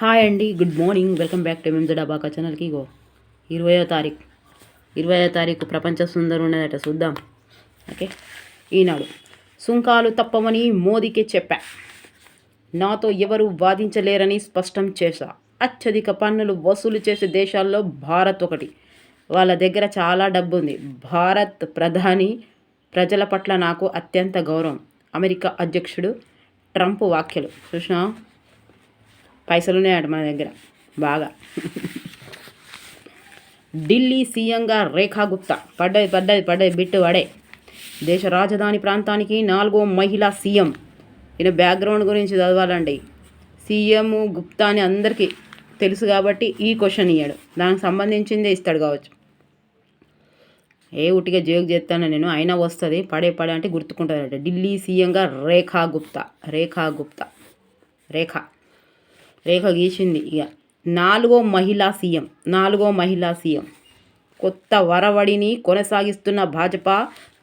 Hi అండి, good morning. Welcome back to MMZ Dabaka ఛానల్కి. ఇగో 20వ తారీఖు ప్రపంచ సుందరం ఉన్నదట, చూద్దాం. ఓకే, ఈనాడు సుంకాలు తప్పవని మోదీకి చెప్పా, నాతో ఎవరు వాదించలేరని స్పష్టం చేశా. అత్యధిక పన్నులు వసూలు చేసే దేశాల్లో భారత్ ఒకటి. వాళ్ళ దగ్గర చాలా డబ్బు ఉంది. భారత్ ప్రధాని ప్రజల పట్ల నాకు అత్యంత గౌరవం. అమెరికా అధ్యక్షుడు ట్రంప్ వ్యాఖ్యలు చూసినా, పైసలు ఉన్నాయట మన దగ్గర బాగా. ఢిల్లీ సీఎంగా రేఖా గుప్తా పడ్డది బిట్టు పడే. దేశ రాజధాని ప్రాంతానికి 4వ మహిళా సీఎం. ఈయన బ్యాక్గ్రౌండ్ గురించి చదవాలండి. సీఎం గుప్తా అని అందరికీ తెలుసు కాబట్టి ఈ క్వశ్చన్ ఇయ్యాడు, దానికి సంబంధించిందే ఇస్తాడు కావచ్చు. ఉట్టిగా జోక్ చేస్తాను నేను, అయినా వస్తుంది. పడే అంటే గుర్తుకుంటుందట. ఢిల్లీ సీఎంగా రేఖా గుప్తా రేఖ గీసింది. ఇక 4వ మహిళా సీఎం. కొత్త వరవడిని కొనసాగిస్తున్న భాజపా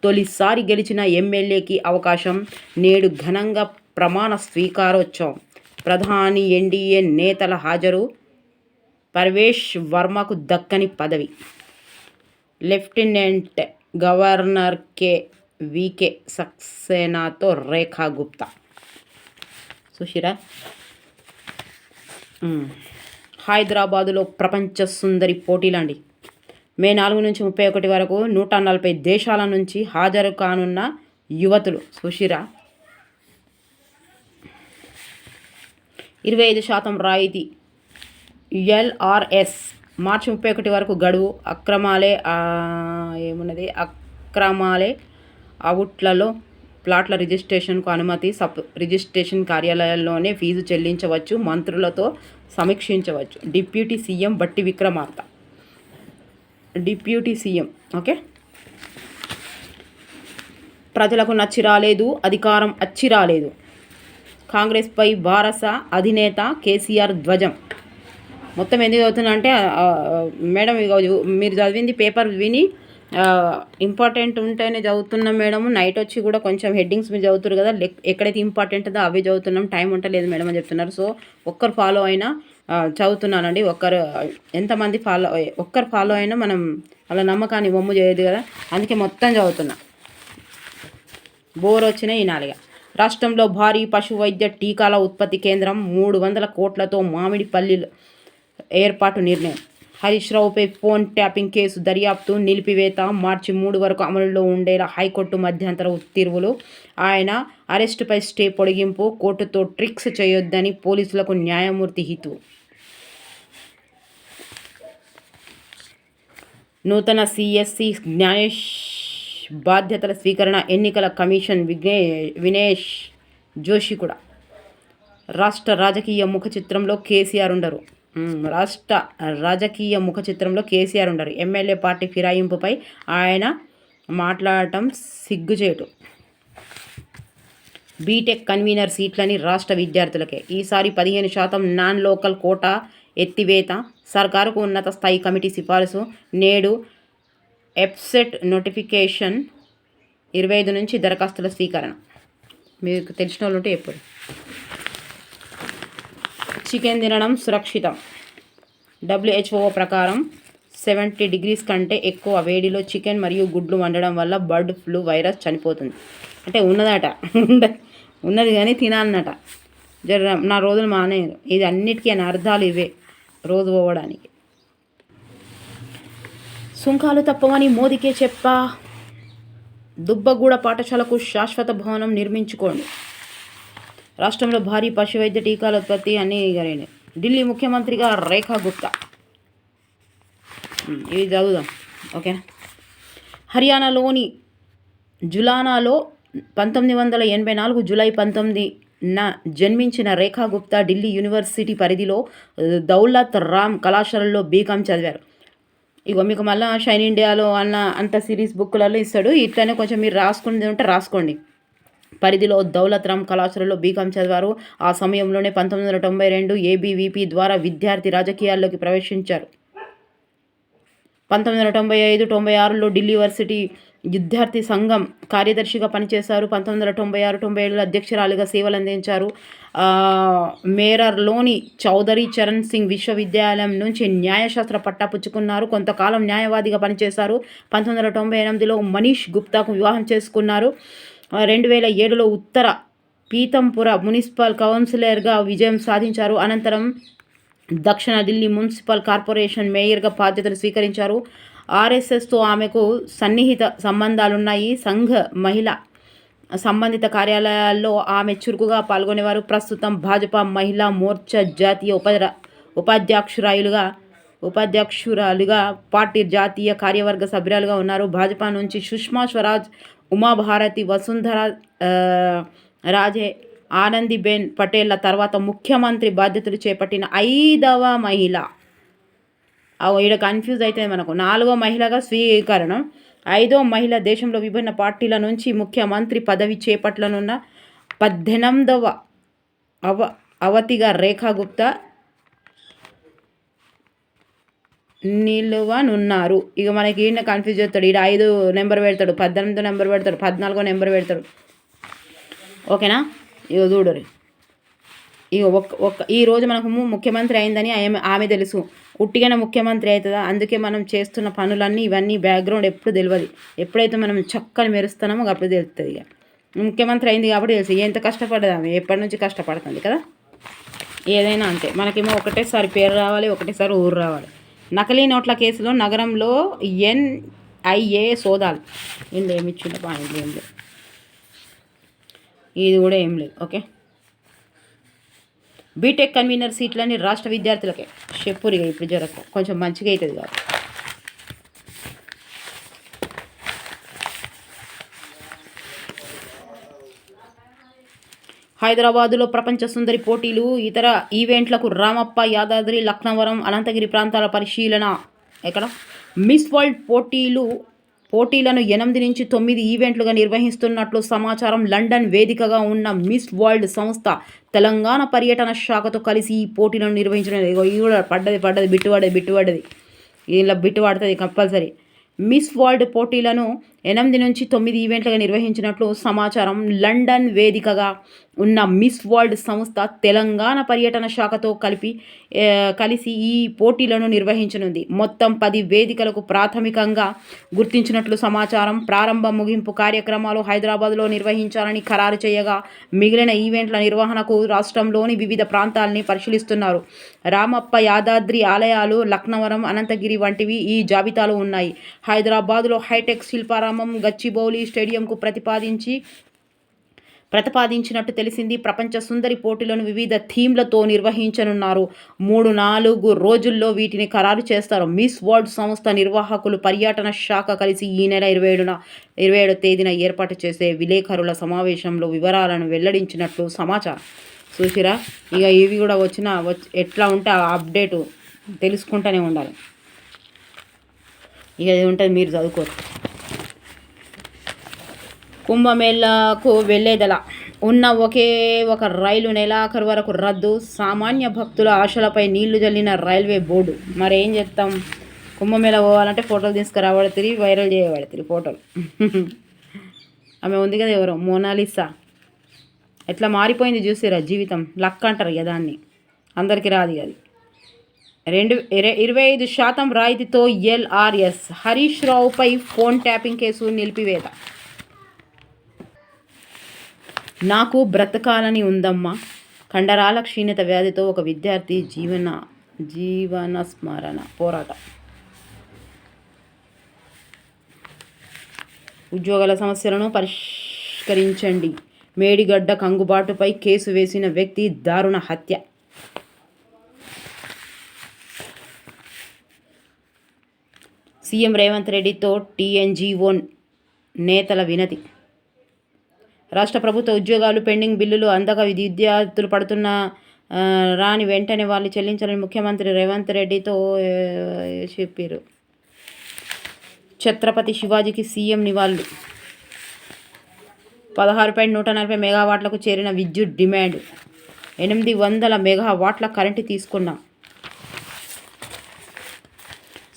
తొలిసారి గెలిచిన ఎమ్మెల్యేకి అవకాశం. నేడు ఘనంగా ప్రమాణ స్వీకారోత్సవం. ప్రధాని, ఎన్డీఏ నేతల హాజరు. పర్వేష్ వర్మకు దక్కని పదవి. లెఫ్టినెంట్ గవర్నర్ వీకే సక్సేనాతో రేఖా గుప్తా. సుశీరా. హైదరాబాదులో ప్రపంచ సుందరి పోటీలండి. మే 4 నుంచి 31 వరకు 140 దేశాల నుంచి హాజరు కానున్న యువతులు. సుశీరా. 25% రాయితీ. LRS మార్చి 31 వరకు గడువు. అక్రమాలే అవుట్లలో ప్లాట్ల రిజిస్ట్రేషన్కు అనుమతి. సబ్ రిజిస్ట్రేషన్ కార్యాలయాల్లోనే ఫీజు చెల్లించవచ్చు. మంత్రులతో సమీక్షించవచ్చు. డిప్యూటీ సీఎం బట్టి విక్రమార్క. ఓకే, ప్రజలకు నచ్చి రాలేదు, అధికారం అచ్చి రాలేదు. కాంగ్రెస్పై బారస అధినేత కేసీఆర్ ధ్వజం. మొత్తం ఎందుకు చదువుతున్నా అంటే, మేడం మీరు చదివింది పేపర్ విని ఇంపార్టెంట్ ఉంటేనే చదువుతున్నాం మేడం. నైట్ వచ్చి కూడా కొంచెం హెడ్డింగ్స్ మీరు చదువుతారు కదా, ఎక్కడైతే ఇంపార్టెంట్ ఉందో అవే చదువుతున్నాం, టైం ఉంటలేదు మేడం అని చెప్తున్నారు. సో ఒక్కరు ఫాలో అయినా చదువుతున్నానండి. ఒక్కరు ఫాలో అయినా మనం వాళ్ళ నమ్మకాన్ని వమ్ము చేయదు కదా, అందుకే మొత్తం చదువుతున్నా. బోర్ వచ్చినా ఈనాలుగా. రాష్ట్రంలో భారీ పశు వైద్య టీకాల ఉత్పత్తి కేంద్రం. 300 కోట్లతో మామిడిపల్లిలో ఏర్పాటు నిర్ణయం. హరీష్ రావుపై ఫోన్ ట్యాపింగ్ కేసు దర్యాప్తు నిలిపివేత. మార్చి 3 వరకు అమలులో ఉండేలా హైకోర్టు మధ్యంతర ఉత్తర్వులు. ఆయన అరెస్టుపై స్టే పొడిగింపు. కోర్టుతో ట్రిక్స్ చేయొద్దని పోలీసులకు న్యాయమూర్తి హితవు. నూతన సిఎస్సి జ్ఞానేష్ బాధ్యతల స్వీకరణ. ఎన్నికల కమిషన్ వినేష్ జోషి కూడా. రాష్ట్ర రాజకీయ ముఖ చిత్రంలో కేసీఆర్ ఉండరు. ఎమ్మెల్యే పార్టీ ఫిరాయింపుపై ఆయన మాట్లాడటం సిగ్గుచేటు. బీటెక్ కన్వీనర్ సీట్లని రాష్ట్ర విద్యార్థులకే. ఈసారి 15% నాన్ లోకల్ కోటా ఎత్తివేత. సర్కారుకు ఉన్నత స్థాయి కమిటీ సిఫారసు. నేడు ఎఫ్సెట్ నోటిఫికేషన్. 25 నుంచి దరఖాస్తుల స్వీకరణ. మీకు తెలిసిన వాళ్ళు ఉంటే ఎప్పుడు. చికెన్ తినడం సురక్షితం. WHO ప్రకారం 70 degrees కంటే ఎక్కువ వేడిలో చికెన్ మరియు గుడ్లు వండడం వల్ల బర్డ్ ఫ్లూ వైరస్ చనిపోతుంది. అంటే ఉన్నది కానీ తినాలన్నట. నా రోజులు మానేరు. ఇది అన్నిటికీ అర్థాలు ఇవే, రోజు పోవడానికి. సుంకాలు తప్పవని మోదీకే చెప్పా. దుబ్బగూడ పాఠశాలకు శాశ్వత భవనం నిర్మించుకోండి. రాష్ట్రంలో భారీ పశు వైద్య టీకాల ఉత్పత్తి అన్నీ జరిగినాయి. ఢిల్లీ ముఖ్యమంత్రిగా రేఖా గుప్తా. ఇది చదువుదాం, ఓకేనా. హర్యానాలోని జులానాలో 1984 జూలై 19న జన్మించిన రేఖా గుప్తా ఢిల్లీ యూనివర్సిటీ పరిధిలో దౌలత్ రామ్ కళాశాలలో బీకాం చదివారు. ఇగో మీకు మళ్ళీ షైన్ ఇండియాలో అంత సిరీస్ బుక్లలో ఇస్తాడు. ఇట్లనే కొంచెం మీరు రాసుకునేది ఉంటే రాసుకోండి. పరిధిలో దౌలత్ రామ్ కళాశాలలో బీకాం చదివారు. ఆ సమయంలోనే 1992 ఏబీవీపీ ద్వారా విద్యార్థి రాజకీయాల్లోకి ప్రవేశించారు. 1995-96లో ఢిల్లీ యూనివర్సిటీ విద్యార్థి సంఘం కార్యదర్శిగా పనిచేశారు. 1996-97లో అధ్యక్షురాలిగా సేవలందించారు. మేరర్లోని చౌదరి చరణ్ సింగ్ విశ్వవిద్యాలయం నుంచి న్యాయశాస్త్ర పట్టా పుచ్చుకున్నారు. కొంతకాలం న్యాయవాదిగా పనిచేశారు. 1998లో మనీష్ గుప్తాకు వివాహం చేసుకున్నారు. 2007లో ఉత్తర పీతంపుర మున్సిపల్ కౌన్సిలర్గా విజయం సాధించారు. అనంతరం దక్షిణ ఢిల్లీ మున్సిపల్ కార్పొరేషన్ మేయర్గా బాధ్యతలు స్వీకరించారు. ఆర్ఎస్ఎస్తో ఆమెకు సన్నిహిత సంబంధాలున్నాయి. సంఘ్ మహిళా సంబంధిత కార్యాలయాల్లో ఆమె చురుకుగా పాల్గొనేవారు. ప్రస్తుతం భాజపా మహిళా మోర్చా జాతీయ ఉపాధ్యక్షురాలుగా పార్టీ జాతీయ కార్యవర్గ సభ్యురాలుగా ఉన్నారు. భాజపా నుంచి సుష్మా స్వరాజ్, ఉమాభారతి, వసుంధరా రాజే, ఆనందీబెన్ పటేళ్ల తర్వాత ముఖ్యమంత్రి బాధ్యతలు చేపట్టిన 5వ మహిళ. ఈడ కన్ఫ్యూజ్ అయితే మనకు 4వ మహిళగా స్వీకరణ. 5వ మహిళ దేశంలో విభిన్న పార్టీల నుంచి ముఖ్యమంత్రి పదవి చేపట్టనున్న 18వ అవతిగా రేఖా గుప్తా నిలువనున్నారు. ఇక మనకి ఈయన కన్ఫ్యూజ్ చేస్తాడు. ఈడ 5 నెంబర్ పెడతాడు, 18 నెంబర్ పెడతాడు, 14 నెంబర్ పెడతాడు. ఓకేనా? ఇక చూడరు. ఇక ఈరోజు మనకు ముఖ్యమంత్రి అయిందని ఆమె తెలుసు. ఉట్టిగానే ముఖ్యమంత్రి అవుతుందా? అందుకే మనం చేస్తున్న పనులన్నీ ఇవన్నీ బ్యాక్గ్రౌండ్ ఎప్పుడు తెలియదు. ఎప్పుడైతే మనం చక్కని మెరుస్తున్నామో అప్పుడు తెలుస్తుంది. ఇక ముఖ్యమంత్రి అయింది కాబట్టి తెలుసు ఎంత కష్టపడ్డది ఆమె. ఎప్పటి నుంచి కష్టపడుతుంది కదా. ఏదైనా అంతే. మనకేమో ఒకటేసారి పేరు రావాలి, ఒకటేసారి ఊరు రావాలి. నకిలీ నోట్ల కేసులో నగరంలో NIA సోదాలు. ఇందులో ఏమి ఇచ్చిన పాయింట్లు ఏం లేదు. ఇది కూడా ఏం లేదు. ఓకే. బీటెక్ కన్వీనర్ సీట్లని రాష్ట్ర విద్యార్థులకే చెప్పురిగా ఇప్పుడు జరకు కొంచెం మంచిగా అవుతుంది కాదు. హైదరాబాదులో ప్రపంచ సుందరి పోటీలు, ఇతర ఈవెంట్లకు రామప్ప, యాదాద్రి, లక్నవరం, అనంతగిరి ప్రాంతాల పరిశీలన. ఎక్కడ మిస్ వరల్డ్ పోటీలను 8 నుంచి 9 ఈవెంట్లుగా నిర్వహిస్తున్నట్లు సమాచారం. లండన్ వేదికగా ఉన్న మిస్ వరల్డ్ సంస్థ తెలంగాణ పర్యటన శాఖతో కలిసి ఈ పోటీలను నిర్వహించడం. ఇది కూడా బిట్టుపడ్డది. ఇలా బిట్టు పడుతుంది కంపల్సరీ. మిస్ వరల్డ్ పోటీలను 8 నుంచి 9 ఈవెంట్లుగా నిర్వహించినట్లు సమాచారం. లండన్ వేదికగా ఉన్న మిస్ వరల్డ్ సంస్థ తెలంగాణ పర్యటన శాఖతో కలిసి ఈ పోటీలను నిర్వహించనుంది. మొత్తం 10 వేదికలకు ప్రాథమికంగా గుర్తించినట్లు సమాచారం. ప్రారంభ ముగింపు కార్యక్రమాలు హైదరాబాద్లో నిర్వహించాలని ఖరారు చేయగా మిగిలిన ఈవెంట్ల నిర్వహణకు రాష్ట్రంలోని వివిధ ప్రాంతాలని పరిశీలిస్తున్నారు. రామప్ప, యాదాద్రి ఆలయాలు, లక్నవరం, అనంతగిరి వంటివి ఈ జాబితాలో ఉన్నాయి. హైదరాబాద్లో హైటెక్ శిల్పారామం, గచ్చిబౌలి స్టేడియంకు ప్రతిపాదించినట్టు తెలిసింది. ప్రపంచ సుందరి పోటీలను వివిధ థీమ్లతో నిర్వహించనున్నారు. 3-4 రోజుల్లో వీటిని ఖరారు చేస్తారు. మిస్ వరల్డ్ సంస్థ నిర్వాహకులు, పర్యటన శాఖ కలిసి ఈ నెల 27వ తేదీన ఏర్పాటు చేసే విలేకరుల సమావేశంలో వివరాలను వెల్లడించినట్లు సమాచారం. చూసిరా, ఇక ఇవి కూడా ఎట్లా ఉంటే అప్డేటు తెలుసుకుంటూనే ఉండాలి. ఇక ఇది ఉంటుంది, మీరు చదువుకోరు. కుంభమేళాకు వెళ్లేదలా ఉన్న ఒకే ఒక రైలు నెలాఖరు వరకు రద్దు. సామాన్య భక్తుల ఆశలపై నీళ్లు జల్లిన రైల్వే బోర్డు. మరి ఏం చేస్తాం? కుంభమేళా పోవాలంటే ఫోటోలు తీసుకురాబడుతుంది, వైరల్ చేయబడుతుంది ఫోటోలు. ఆమె ఉంది కదా ఎవరో మోనాలిసా. ఎట్లా మారిపోయింది చూసారా జీవితం. లక్ అంటారు కదా దాన్ని, అందరికీ రాదు అది. 25% రాయితీతో LRS. హరీష్ రావుపై ఫోన్ ట్యాపింగ్ కేసు నిలిపివేత. నాకు బ్రతకాలని ఉందమ్మా. కండరాల క్షీణత వ్యాధితో ఒక విద్యార్థి జీవన స్మరణ పోరాటం. ఉద్యోగాల సమస్యలను పరిష్కరించండి. మేడిగడ్డ కంగుబాటుపై కేసు వేసిన వ్యక్తి దారుణ హత్య. సీఎం రేవంత్ రెడ్డితో TNGO నేతల వినతి. రాష్ట్ర ప్రభుత్వ ఉద్యోగాలు పెండింగ్ బిల్లులు అందక విద్యార్థులు పడుతున్న రాని వెంటనే వాళ్ళు చెల్లించాలని ముఖ్యమంత్రి రేవంత్ రెడ్డితో చెప్పారు. ఛత్రపతి శివాజీకి సీఎం నివాళులు. 16.140 మెగావాట్లకు చేరిన విద్యుత్ డిమాండ్. 800 మెగావాట్ల కరెంటు తీసుకున్నాం.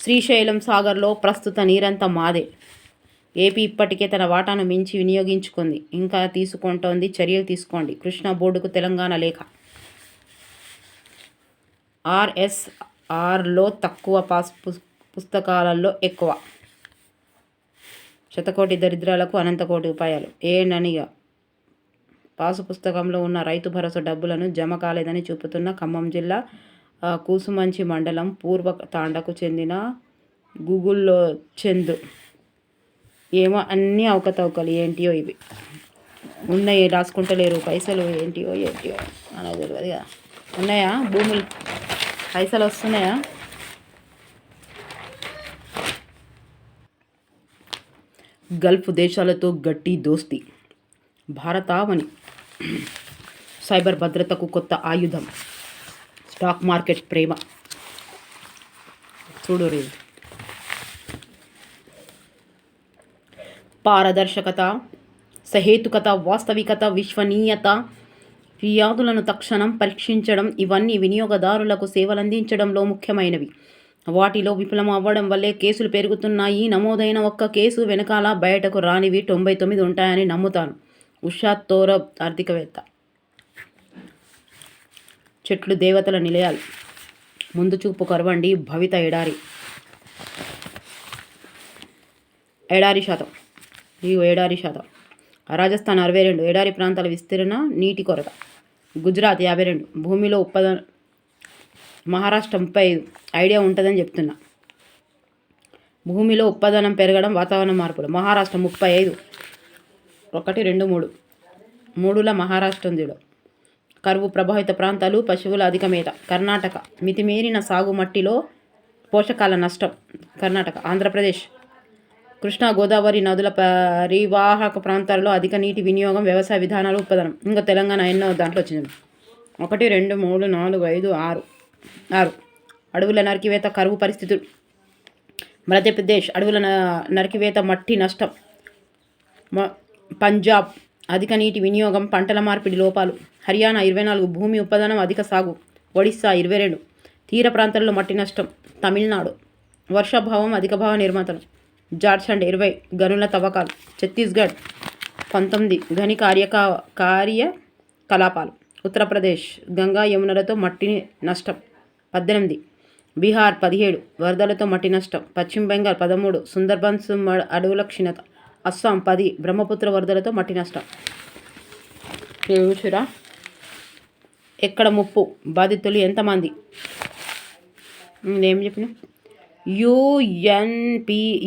శ్రీశైలం సాగర్లో ప్రస్తుత నీరంతా మాదే. ఏపీ ఇప్పటికే తన వాటాను మించి వినియోగించుకుంది, ఇంకా తీసుకుంటోంది, చర్యలు తీసుకోండి. కృష్ణా బోర్డుకు తెలంగాణ లేఖ. ఆర్ఎస్ఆర్లో తక్కువ, పాస్ పుస్తకాలలో ఎక్కువ. శతకోటి దరిద్రాలకు అనంతకోటి ఉపాయాలు. ఏననిగా పాసు పుస్తకంలో ఉన్న రైతు భరోసా డబ్బులను జమ కాలేదని చూపుతున్న ఖమ్మం జిల్లా కూసుమంచి మండలం పూర్వ తాండకు చెందిన గూగుల్లో చంద్రు. ఏమో అన్నీ అవకతవకలు, ఏంటియో ఇవి ఉన్నాయి, రాసుకుంటలేరు. పైసలు ఏంటియో అనకు తెలియదు కదా. ఉన్నాయా భూములు, పైసలు వస్తున్నాయా? గల్ఫ్ దేశాలతో గట్టి దోస్తీ. భారతావని సైబర్ భద్రతకు కొత్త ఆయుధం. స్టాక్ మార్కెట్ ప్రేమ. చూడు రే. పారదర్శకత, సహేతుకత, వాస్తవికత, విశ్వనీయత, ఫిర్యాదులను తక్షణం పరీక్షించడం, ఇవన్నీ వినియోగదారులకు సేవలందించడంలో ముఖ్యమైనవి. వాటిలో విఫలం అవ్వడం వల్లే కేసులు పెరుగుతున్నాయి. నమోదైన ఒక్క కేసు వెనకాల బయటకు రానివి 99 ఉంటాయని నమ్ముతాను. ఉషా తోరబ్, ఆర్థికవేత్త. చెట్లు దేవతల నిలయాలు. ముందు చూపు కరవండి. భవిత ఎడారి శాతం. ఎడారి శాతం. రాజస్థాన్ 62, ఎడారి ప్రాంతాల విస్తీర్ణ, నీటి కొరత. గుజరాత్ 52, భూమిలో ఉత్పాదన. మహారాష్ట్ర 35, ఐడియా ఉంటుందని చెప్తున్నా. భూమిలో ఉత్పాదనం పెరగడం, వాతావరణ మార్పులు. మహారాష్ట్ర 35, 1, 2, 3. 3ల మహారాష్ట్రం చూడు. కరువు ప్రభావిత ప్రాంతాలు, పశువుల అధిక మేత. కర్ణాటక, మితిమీరిన సాగు, మట్టిలో పోషకాల నష్టం. కర్ణాటక. ఆంధ్రప్రదేశ్, కృష్ణా గోదావరి నదుల పరివాహక ప్రాంతాల్లో అధిక నీటి వినియోగం, వ్యవసాయ విధానాలు, ఉత్పాదనం. ఇంకా తెలంగాణ ఎన్నో దాంట్లో వచ్చింది. 1, 2, 3, 4, 5, 6. అడవుల నరికివేత, కరువు పరిస్థితులు. మధ్యప్రదేశ్, అడవుల నరికివేత, మట్టి నష్టం. పంజాబ్, అధిక నీటి వినియోగం, పంటల మార్పిడి లోపాలు. హర్యానా 24, భూమి ఉత్పాదనం, అధిక సాగు. ఒడిస్సా 22, తీర ప్రాంతాల్లో మట్టి నష్టం. తమిళనాడు, వర్షాభావం, అధిక భావ నిర్మాతలు. జార్ఖండ్ 20, గనుల తవ్వకాలు. ఛత్తీస్గఢ్ 19, గని కార్యకలాపాలు. ఉత్తరప్రదేశ్, గంగా యమునలతో మట్టి నష్టం. 18, బీహార్ 17, వరదలతో మట్టి నష్టం. పశ్చిమ బెంగాల్ 13, సుందర్బన్స్ అడవుల క్షీణత. అస్సాం 10, బ్రహ్మపుత్ర వరదలతో మట్టి నష్టం. చూరా ఎక్కడ ముప్పు, బాధితులు ఎంతమంది? ఏం చెప్పిన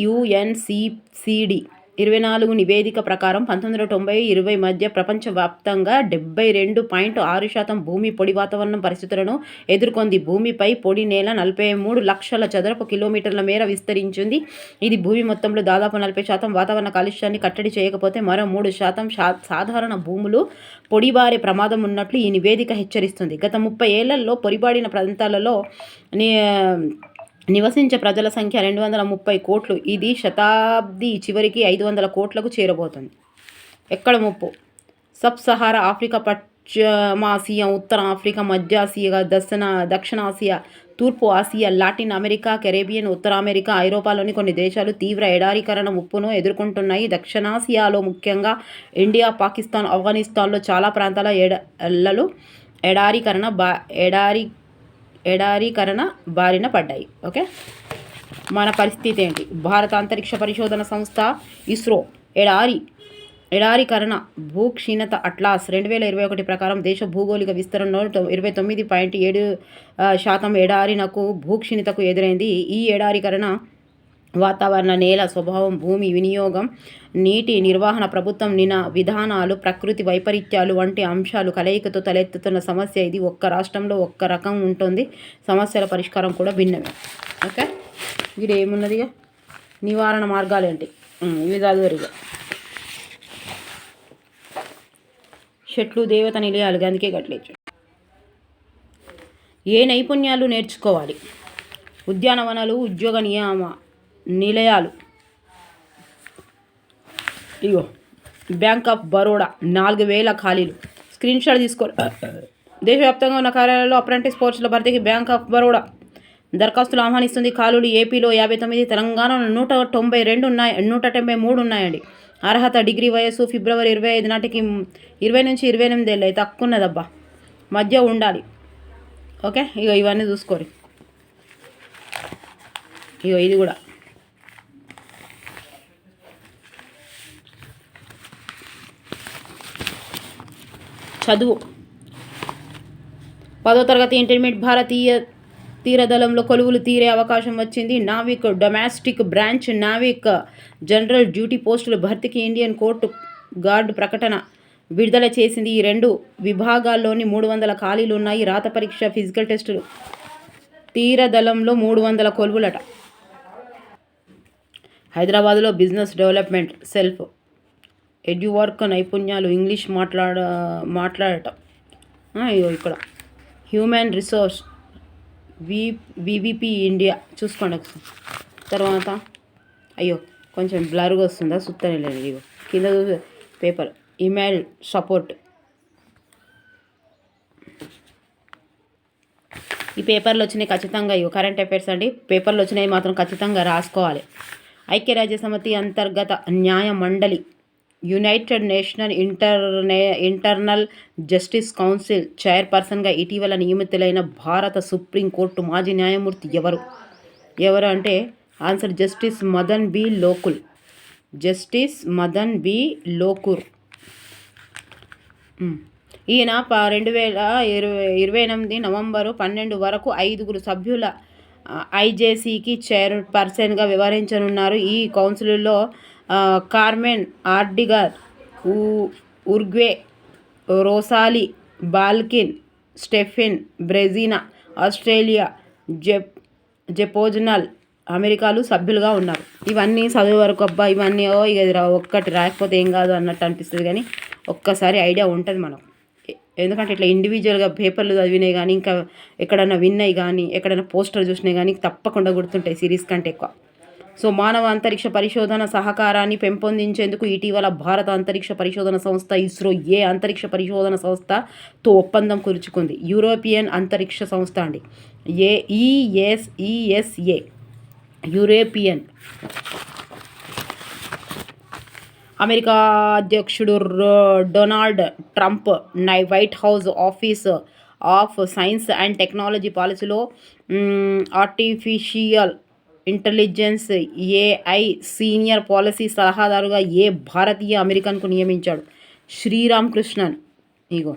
యుఎన్సిసిడి 24 నివేదిక ప్రకారం 1990-20 మధ్య ప్రపంచవ్యాప్తంగా 72.6% భూమి పొడి వాతావరణ పరిస్థితులను ఎదుర్కొంది. భూమిపై పొడి నేల 43 లక్షల చదరపు కిలోమీటర్ల మేర విస్తరించింది. ఇది భూమి మొత్తంలో దాదాపు 40%. వాతావరణ కాలుష్యాన్ని కట్టడి చేయకపోతే మరో 3% సాధారణ భూములు పొడిబారే ప్రమాదం ఉన్నట్లు ఈ నివేదిక హెచ్చరిస్తుంది. గత 30 ఏళ్లలో పొడిబాడిన ప్రాంతాలలో నివసించే ప్రజల సంఖ్య 230 కోట్లు. ఇది శతాబ్ది చివరికి 500 కోట్లకు చేరబోతుంది. ఎక్కడ ముప్పు? సబ్ సహారా ఆఫ్రికా, పశ్చిమాసియా, ఉత్తర ఆఫ్రికా, మధ్య ఆసియా, దక్షిణాసియా, తూర్పు ఆసియా, లాటిన్ అమెరికా, కెరేబియన్, ఉత్తర అమెరికా, ఐరోపాలోని కొన్ని దేశాలు తీవ్ర ఎడారీకరణ ముప్పును ఎదుర్కొంటున్నాయి. దక్షిణాసియాలో ముఖ్యంగా ఇండియా, పాకిస్తాన్, ఆఫ్ఘనిస్తాన్లో చాలా ప్రాంతాల ఎడారీకరణ బారిన పడ్డాయి. ఓకే, మన పరిస్థితి ఏంటి? భారత అంతరిక్ష పరిశోధన సంస్థ ఇస్రో ఎడారీకరణ భూక్షీణత అట్లాస్ 2021 ప్రకారం దేశ భూగోళిక విస్తరణలో 29.7% ఎడారినకు భూక్షీణతకు ఎదురైంది. ఈ ఎడారీకరణ వాతావరణ, నేల స్వభావం, భూమి వినియోగం, నీటి నిర్వహణ, ప్రభుత్వం విధానాలు, ప్రకృతి వైపరీత్యాలు వంటి అంశాలు కలయికతో తలెత్తుతున్న సమస్య ఇది. ఒక్క రాష్ట్రంలో ఒక్క రకం ఉంటుంది, సమస్యల పరిష్కారం కూడా భిన్నమే. ఓకే, ఇది ఏమున్నదిగా నివారణ మార్గాలు ఏంటి? ఇవి చదువురిగా. చెట్లు దేవత నిలయాలు, అందుకే గట్లేదు. ఏ నైపుణ్యాలు నేర్చుకోవాలి? ఉద్యానవనాలు, ఉద్యోగ నిలయాలు. ఇగో బ్యాంక్ ఆఫ్ బరోడా 4000 ఖాళీలు. స్క్రీన్ షాట్ తీసుకో. దేశవ్యాప్తంగా ఉన్న కార్యాలయాల్లో అప్రెంటిస్ పోస్టుల భర్తీకి బ్యాంక్ ఆఫ్ బరోడా దరఖాస్తులు ఆహ్వానిస్తుంది. ఖాళీలు ఏపీలో 59, తెలంగాణలో 193 ఉన్నాయి, 193 ఉన్నాయండి. అర్హత డిగ్రీ. వయసు ఫిబ్రవరి 25 నాటికి 20 నుంచి 28 ఏళ్ళు అయితే తక్కువ ఉన్నదబ్బా, మధ్య ఉండాలి. ఓకే, ఇక ఇవన్నీ చూసుకోరు. ఇగో ఇది కూడా చదువు. 10వ తరగతి ఇంటర్మీడియట్ భారతీయ తీరదళంలో కొలువులు తీరే అవకాశం వచ్చింది. Navik domestic branch Navik general duty పోస్టుల భర్తీకి ఇండియన్ కోస్ట్ గార్డ్ ప్రకటన విడుదల చేసింది. ఈ 2 విభాగాల్లోని 300 ఖాళీలు ఉన్నాయి. రాత పరీక్ష, ఫిజికల్ టెస్టులు. తీరదళంలో 300 కొలువులట. హైదరాబాద్లో బిజినెస్ డెవలప్మెంట్ సెల్ఫ్ ఎడ్యువర్క్ నైపుణ్యాలు, ఇంగ్లీష్ మాట్లాడటం. ఇక్కడ హ్యూమన్ రిసోర్స్ వివిపి ఇండియా చూసుకోండి ఒకసారి. తర్వాత అయ్యో కొంచెం బ్లర్గా వస్తుందా, సుత్తలేదు. ఇగో కింద పేపర్ ఈమెయిల్ సపోర్ట్. ఈ పేపర్లు వచ్చినాయి ఖచ్చితంగా. ఇగో కరెంట్ అఫైర్స్ అండి, పేపర్లు వచ్చినాయి మాత్రం ఖచ్చితంగా రాసుకోవాలి. ఐక్యరాజ్యసమితి అంతర్గత న్యాయ మండలి, United National internal justice council చైర్పర్సన్గా ఇటీవల నియమితులైన భారత సుప్రీంకోర్టు మాజీ న్యాయమూర్తి ఎవరు అంటే answer justice Madan B Lokur. Justice Madan B Lokur. ఈయన 2028 నవంబరు 12 వరకు 5 సభ్యుల ఐజేసీకి చైర్పర్సన్గా వ్యవహరించనున్నారు. ఈ కౌన్సిల్లో కార్మెన్ ఆర్డిగర్, ఉర్గ్వే, రోసాలి బాల్కిన్, స్టెఫెన్ బ్రెజినా, ఆస్ట్రేలియా, జెపోజనల్, అమెరికాలు సభ్యులుగా ఉన్నారు. ఇవన్నీ చదివే వరకు అబ్బా ఇవన్నీ ఇక ఒక్కటి రాకపోతే ఏం కాదు అన్నట్టు అనిపిస్తుంది, కానీ ఒక్కసారి ఐడియా ఉంటుంది మనకు. ఎందుకంటే ఇట్లా ఇండివిజువల్గా పేపర్లు చదివినాయి కానీ, ఇంకా ఎక్కడైనా విన్నాయి కానీ, ఎక్కడైనా పోస్టర్ చూసినాయి కానీ తప్పకుండా గుర్తుంటాయి సిరీస్ కంటే ఎక్కువ. సో మానవ అంతరిక్ష పరిశోధన సహకారాన్ని పెంపొందించేందుకు ఇటీవల భారత అంతరిక్ష పరిశోధన సంస్థ ఇస్రో అంతరిక్ష పరిశోధన సంస్థతో ఒప్పందం కుదుర్చుకుంది. యూరోపియన్ అంతరిక్ష సంస్థ అండి, ESA, యూరోపియన్. అమెరికా అధ్యక్షుడు Donald Trump White House Office of Science and Technology పాలసీలో artificial intelligence AI senior policy సలహాదారుగా భారతీయ అమెరికన్కు నియమించాడు. శ్రీరామ్ కృష్ణన్. ఇగో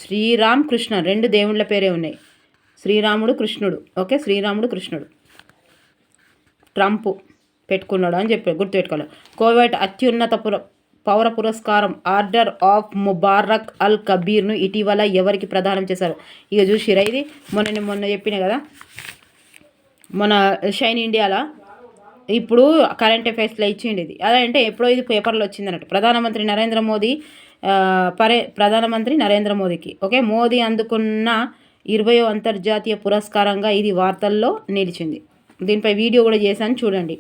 శ్రీరామ్ కృష్ణన్, 2 దేవుళ్ళ పేరే ఉన్నాయి, శ్రీరాముడు కృష్ణుడు. ఓకే, శ్రీరాముడు కృష్ణుడు. ట్రంప్ పెట్టుకున్నాడు అని చెప్పి గుర్తుపెట్టుకోవాలి. కోవిడ్ అత్యున్నత పౌర పురస్కారం ఆర్డర్ ఆఫ్ ముబారక్ అల్ కబీర్ను ఇటీవల ఎవరికి ప్రదానం చేశారు? ఇక చూసిరా, ఇది మొన్న చెప్పిన కదా, మన షైన్ ఇండియాలో ఇప్పుడు కరెంట్ అఫైర్స్లో ఇచ్చిండి. ఇది అదంటే ఎప్పుడో ఇది పేపర్లో వచ్చింది అన్నట్టు. ప్రధానమంత్రి నరేంద్ర మోదీకి ఓకే, మోదీ అందుకున్న 20వ అంతర్జాతీయ పురస్కారంగా ఇది వార్తల్లో నిలిచింది. దీనిపై వీడియో కూడా చేశాను చూడండి.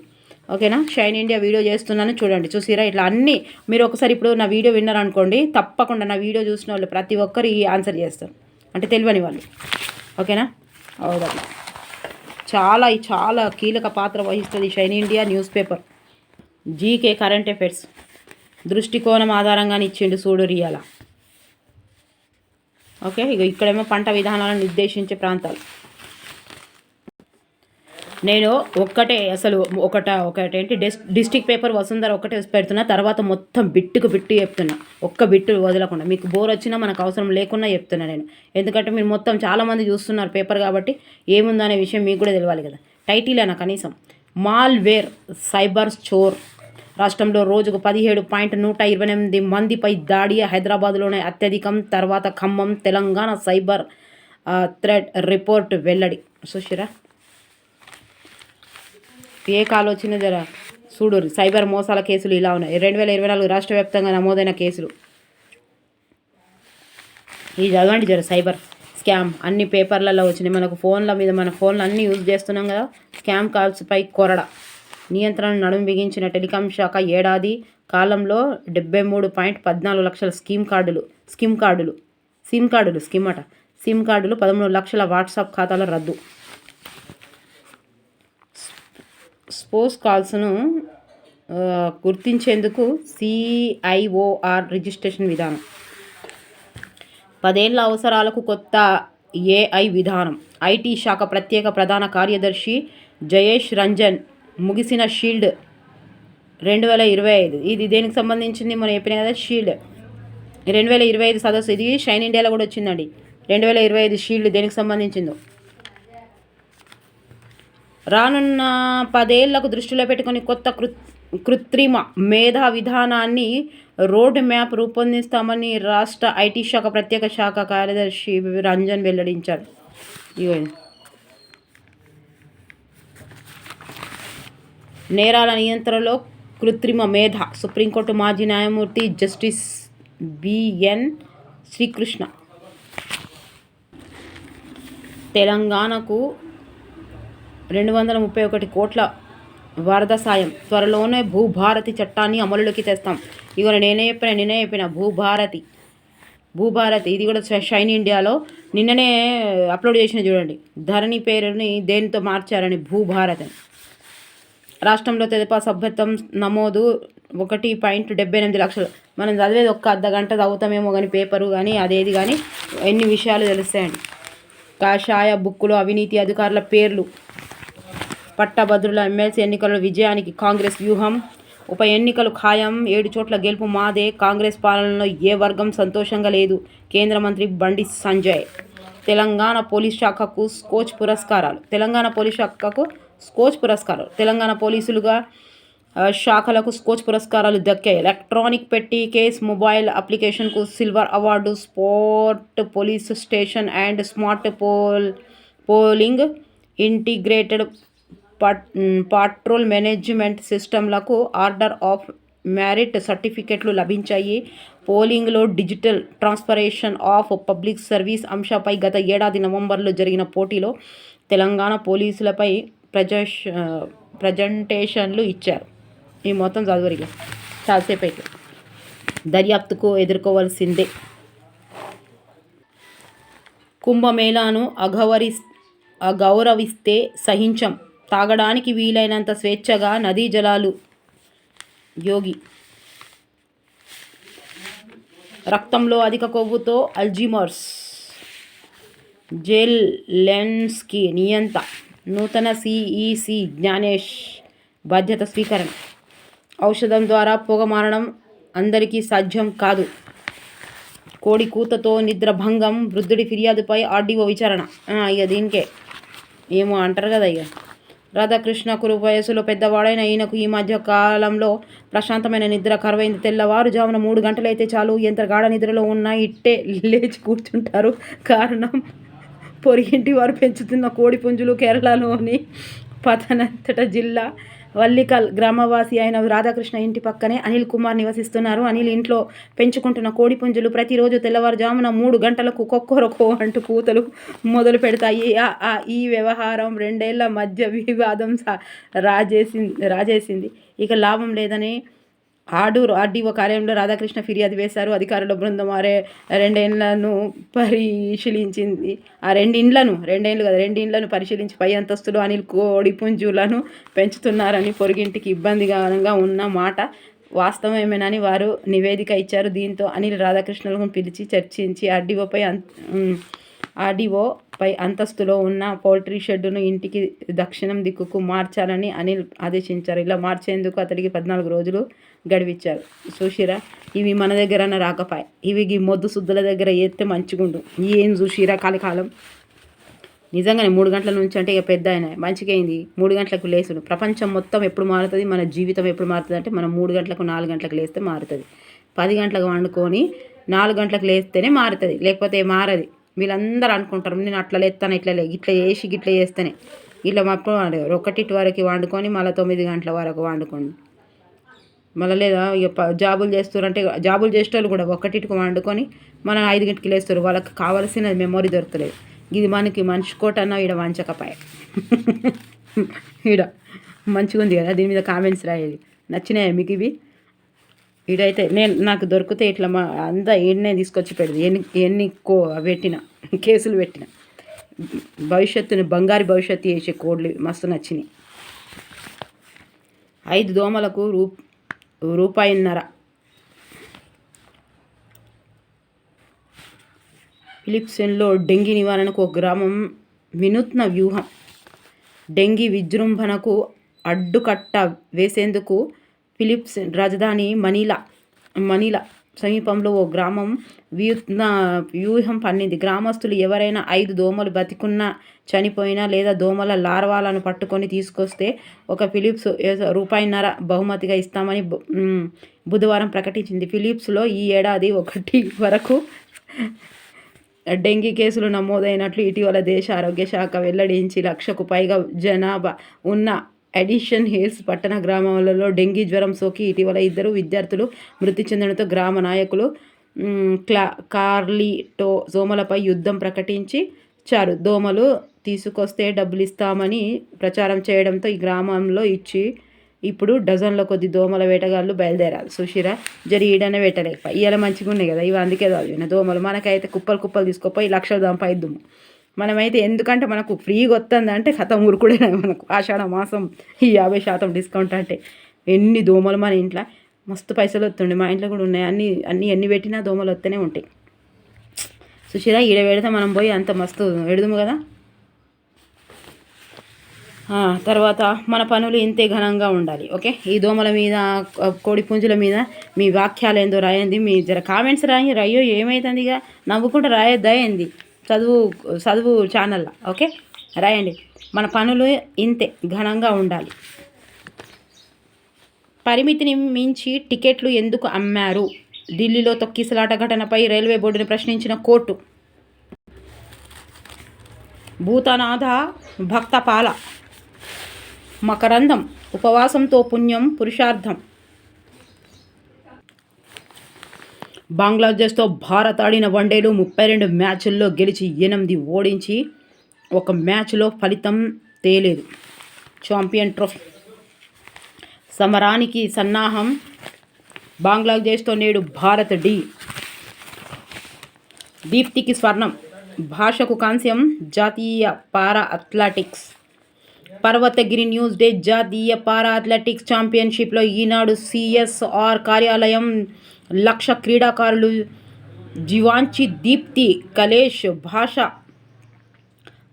ఓకేనా, షైన్ ఇండియా వీడియో చేస్తున్నాను చూడండి. చూసిరా, ఇట్లా అన్నీ మీరు ఒకసారి ఇప్పుడు నా వీడియో విన్నారనుకోండి, తప్పకుండా నా వీడియో చూసిన వాళ్ళు ప్రతి ఒక్కరు ఈ ఆన్సర్ చేస్తారు, అంటే తెలియని వాళ్ళు. ఓకేనా, అవును, చాలా కీలక పాత్ర వహిస్తుంది shine India news paper. GK current affairs దృష్టికోణం ఆధారంగానే ఇచ్చిండు చూడు రియాల. ఓకే, ఇక్కడేమో పంట విధానాలను నిర్దేశించే ప్రాంతాలు. నేను ఒకటేంటి డిస్ట్రిక్ట్ పేపర్ వసుంధర ఒకటే పెడుతున్నా, తర్వాత మొత్తం బిట్టు చెప్తున్నా, ఒక్క బిట్టు వదలకుండా. మీకు బోర్ వచ్చినా మనకు అవసరం లేకున్నా చెప్తున్నా నేను, ఎందుకంటే మీరు మొత్తం చాలామంది చూస్తున్నారు పేపర్ కాబట్టి ఏముందనే విషయం మీకు కూడా తెలియాలి కదా. టైటిల్ అయినా కనీసం. మాల్వేర్ సైబర్ చోర్ రాష్ట్రంలో రోజుకు 17.128 మందిపై దాడి. హైదరాబాద్లోనే అత్యధికం, తర్వాత Khammam. Telangana cyber threat report వెల్లడి. చూసిరా, ఏ కాలు వచ్చిందో జర చూడు. సైబర్ మోసాల కేసులు ఇలా ఉన్నాయి. 2024 రాష్ట్ర వ్యాప్తంగా నమోదైన కేసులు ఇది చదవండి జర. సైబర్ స్కామ్ అన్ని పేపర్లలో వచ్చినాయి. మనకు మన ఫోన్లు అన్నీ యూజ్ చేస్తున్నాం కదా. స్కామ్ కాల్స్పై కొరడ. నియంత్రణ నడుము బిగించిన టెలికాం శాఖ ఏడాది కాలంలో 73.14 లక్షల సిమ్ కార్డులు 13 లక్షల వాట్సాప్ ఖాతాల రద్దు. స్పోర్ట్స్ కాల్స్ను గుర్తించేందుకు CIOR రిజిస్ట్రేషన్ విధానం. 10 ఏళ్ల అవసరాలకు కొత్త AI విధానం. IT శాఖ ప్రత్యేక ప్రధాన కార్యదర్శి జయేష్ రంజన్ ముగిసిన షీల్డ్ 2025. ఇది దేనికి సంబంధించింది? మనం చెప్పిన కదా షీల్డ్ 2025 సదస్సు. ఇది షైన్ ఇండియాలో కూడా వచ్చిందండి. 2025 షీల్డ్ దేనికి సంబంధించిందో. రానున్న 10 ఏళ్లకు దృష్టిలో పెట్టుకొని కొత్త కృత్రిమ మేధా విధానాన్ని రోడ్ మ్యాప్ రూపొందిస్తామని రాష్ట్ర IT శాఖ ప్రత్యేక శాఖ కార్యదర్శి రంజన్ వెల్లడించారు. నేరాల నియంత్రణలో కృత్రిమ మేధ. సుప్రీంకోర్టు మాజీ న్యాయమూర్తి జస్టిస్ BN శ్రీకృష్ణ. తెలంగాణకు 231 కోట్ల వరద సాయం. త్వరలోనే భూభారతి చట్టాన్ని అమలులోకి తెస్తాం. ఇగో నిన్నే చెప్పిన భూభారతి ఇది కూడా షైన్ ఇండియాలో నిన్ననే అప్లోడ్ చేసిన చూడండి. ధరణి పేరుని దేనితో మార్చారని భూభారతి. రాష్ట్రంలో తెదేపా సభ్యత్వం నమోదు 1.78 లక్షలు. మనం చదివేది ఒక్క అర్ధగంట చదువుతామేమో కానీ పేపరు కానీ అదేది కానీ ఎన్ని విషయాలు తెలుస్తాయండి. కాషాయ బుక్కులో అవినీతి అధికారుల పేర్లు. పట్టభద్రుల ఎమ్మెల్సీ ఎన్నికల విజయానికి కాంగ్రెస్ వ్యూహం. ఉప ఎన్నికలు ఖాయం. 7 చోట్ల గెలుపు మాదే. కాంగ్రెస్ పాలనలో ఏ వర్గం సంతోషంగా లేదు. కేంద్ర మంత్రి బండి సంజయ్. తెలంగాణ పోలీస్ శాఖకు స్కోచ్ పురస్కారాలు. తెలంగాణ పోలీసులుగా శాఖలకు స్కోచ్ పురస్కారాలు దక్కాయి. ఎలక్ట్రానిక్ పెట్టి కేస్ మొబైల్ అప్లికేషన్కు silver award. Sport police station and smart polling integrated patrol management సిస్టమ్లకు ఆర్డర్ ఆఫ్ మెరిట్ సర్టిఫికెట్లు లభించాయి. పోలింగ్లో digital transformation of public service అంశంపై గత ఏడాది నవంబర్లో జరిగిన పోటీలో తెలంగాణ పోలీసులపై ప్రజెంటేషన్లు ఇచ్చారు. ఈ మొత్తం చదువురిగా చాలాసేపు అయితే దర్యాప్తుకు ఎదుర్కోవాల్సిందే. కుంభమేళాను అగౌరవిస్తే సహించం. తాగడానికి వీలైనంత స్వేచ్ఛగా నదీ జలాలు. యోగి. రక్తంలో అధిక కొవ్వుతో అల్జీమర్స్. జెలెన్స్కీ నియంత. నూతన CEC జ్ఞానేష్ బాధ్యత స్వీకరణ. ఔషధం ద్వారా పొగ మారడం అందరికీ సాధ్యం కాదు. కోడి కూతతో నిద్రభంగం. వృద్ధుడి ఫిర్యాదుపై RDO విచారణ. ఇక దీనికే ఏమో అంటారు కదా. ఇక రాధాకృష్ణ కురు వయసులో పెద్దవాడైన ఈయనకు ఈ మధ్య కాలంలో ప్రశాంతమైన నిద్ర కరువైంది. తెల్లవారుజామున 3 గంటలైతే చాలు ఎంత గాఢ నిద్రలో ఉన్నా ఇట్టే లేచి కూర్చుంటారు. కారణం పొరిగింటి వారు పెంచుతున్న కోడి పుంజులు. కేరళలోని పతనంతిట్ట జిల్లా వల్లికల్ గ్రామవాసి అయిన రాధాకృష్ణ ఇంటి పక్కనే అనిల్ కుమార్ నివసిస్తున్నారు. అనిల్ ఇంట్లో పెంచుకుంటున్న కోడి పుంజులు ప్రతిరోజు తెల్లవారుజామున 3 గంటలకు కొక్కొరకో అంటూ కూతలు మొదలు పెడతాయి. ఈ వ్యవహారం 2 ఏళ్ల మధ్య వివాదం రాజేసింది. ఇక లాభం లేదని RDO కార్యాలయంలో రాధాకృష్ణ ఫిర్యాదు వేశారు. అధికారుల బృందం 2 ఇండ్లను పరిశీలించింది. ఆ 2 ఇండ్లను పరిశీలించి పై అంతస్తులో అనిల్ కోడి పుంజులను పెంచుతున్నారని, పొరుగింటికి ఇబ్బందికరంగా ఉన్న మాట వాస్తవమేనని వారు నివేదిక ఇచ్చారు. దీంతో అనిల్ రాధాకృష్ణలను పిలిచి చర్చించి RDO పై అంతస్తులో ఉన్న పౌల్ట్రీ షెడ్డును ఇంటికి దక్షిణం దిక్కుకు మార్చాలని అనిల్ ఆదేశించారు. ఇలా మార్చేందుకు అతడికి 14 రోజులు గడివిచ్చారు. చూసిరా, ఇవి మన దగ్గరన్న రాకపాయ. ఇవి మొద్దు శుద్ధుల దగ్గర ఎత్తే మంచిగుండు. ఏం చూసిరా కలికాలం. నిజంగానే 3 గంటల నుంచి అంటే ఇక పెద్ద ఆయన మంచిగా అయింది. 3 గంటలకు లేసుడు. ప్రపంచం మొత్తం ఎప్పుడు మారుతుంది, మన జీవితం ఎప్పుడు మారుతుంది అంటే మనం 3 గంటలకు 4 గంటలకు లేస్తే మారుతుంది. 10 గంటలకు వండుకొని 4 గంటలకు లేస్తేనే మారుతుంది, లేకపోతే మారది. వీళ్ళందరూ అనుకుంటారు నేను అట్లా లేస్తాను ఇట్లా చేస్తేనే ఇట్లా మాకు 1 వరకు వండుకొని మళ్ళీ 9 గంటల వరకు వండుకోండి. మళ్ళీ లేదా ఇక జాబులు చేస్తారంటే జాబులు చేసేటోళ్ళు కూడా 1కి వండుకొని మనం 5 గంటలకు లేస్తారు. వాళ్ళకి కావాల్సిన మెమొరీ దొరకలేదు. ఇది మనకి మనిషి కోటన్నా ఈడ వంచకపాయ. ఈడ మంచిగా ఉంది కదా. దీని మీద కామెంట్స్ రాయేది. నచ్చినాయా మీకు ఇవి? ఈడైతే నాకు దొరికితే ఇట్లా అంతా ఈడనే తీసుకొచ్చి పెడదు. ఎన్ని కేసులు పెట్టిన బంగారు భవిష్యత్తు చేసే కోడ్లు మస్తు నచ్చినాయి. 5 దోమలకు రూపాయిన్నర. ఫిలిప్పీన్స్లో డెంగీ నివారణకు ఒక గ్రామం వినూత్న వ్యూహం. డెంగీ విజృంభణకు అడ్డుకట్ట వేసేందుకు ఫిలిప్పీన్స్ రాజధాని మనీలా సమీపంలో ఓ గ్రామం వ్యూహం పన్నింది. గ్రామస్తులు ఎవరైనా 5 దోమలు బతికున్నా, చనిపోయినా లేదా దోమల లార్వాలను పట్టుకొని తీసుకొస్తే ఒక ఫిలిప్స్ రూపాయిన్నర బహుమతిగా ఇస్తామని బుధవారం ప్రకటించింది. ఫిలిప్పీన్స్లో ఈ ఏడాది 1 వరకు డెంగీ కేసులు నమోదైనట్లు ఇటీవల దేశ ఆరోగ్య శాఖ వెల్లడించి 1,00,000కు పైగా జనాభా ఉన్న ఎడిషన్ హిల్స్ పట్టణ గ్రామాలలో డెంగీ జ్వరం సోకి ఇటీవల 2 విద్యార్థులు మృతి చెందడంతో గ్రామ నాయకులు కార్లిటో దోమలపై యుద్ధం ప్రకటించారు. దోమలు తీసుకొస్తే డబ్బులిస్తామని ప్రచారం చేయడంతో ఈ గ్రామంలో ఇప్పుడు డజన్ల కొద్ది దోమల వేటగాళ్ళు బయలుదేరారు. సుషిరా జరి ఈడనే వేటలేక ఇవాళ మంచిగా ఉన్నాయి కదా, ఇవి అందుకే చదివిన దోమలు. మనకైతే కుప్పలు తీసుకుపోయి 1,00,000 సంపాదిద్దాము. మనమైతే ఎందుకంటే మనకు ఫ్రీగా వస్తుంది అంటే కథం ఉరుకుడే. మనకు ఆషాఢ మాసం ఈ 50% డిస్కౌంట్ అంటే ఎన్ని దోమలు మన ఇంట్లో మస్తు పైసలు వస్తుండే. మా ఇంట్లో కూడా ఉన్నాయి. అన్నీ ఎన్ని పెట్టినా దోమలు వస్తూనే ఉంటాయి. సుషిరా ఈడ పెడితే మనం పోయి అంత మస్తు ఎడుదుము కదా. తర్వాత మన పనులు ఇంతే ఘనంగా ఉండాలి. ఓకే, ఈ దోమల మీద, కోడి పుంజుల మీద మీ వాక్యాలు ఏందో రాయండి. మీ జర కామెంట్స్ రాయో ఏమవుతుంది ఇక నవ్వుకుంటూ రాయొద్దా ఏంది చదువు ఛానల్లో. ఓకే, రాయండి. మన పనులు ఇంతే ఘనంగా ఉండాలి. పరిమితిని మించి టికెట్లు ఎందుకు అమ్మారు? ఢిల్లీలో తొక్కిసలాట ఘటనపై రైల్వే బోర్డును ప్రశ్నించిన కోర్టు. భూతనాథ భక్తపాల మకరందం ఉపవాసంతో పుణ్యం పురుషార్థం. బంగ్లాదేశ్తో భారత్ ఆడిన వన్డేలు 32 మ్యాచ్ల్లో గెలిచి 8 ఓడించి 1 మ్యాచ్లో ఫలితం తేలేదు. ఛాంపియన్ ట్రోఫీ సమరానికి సన్నాహం. బంగ్లాదేశ్తో నేడు భారత్ దీప్తికి స్వర్ణం, భాషకు కాంస్యం. జాతీయ పారా అథ్లెటిక్స్ పర్వతగిరి న్యూస్ డే జాతీయ పారా అథ్లెటిక్స్ ఛాంపియన్షిప్లో ఈనాడు సిఎస్ఆర్ కార్యాలయం 1,00,000 క్రీడాకారులు జీవాంచి, దీప్తి, కలేష్, భాష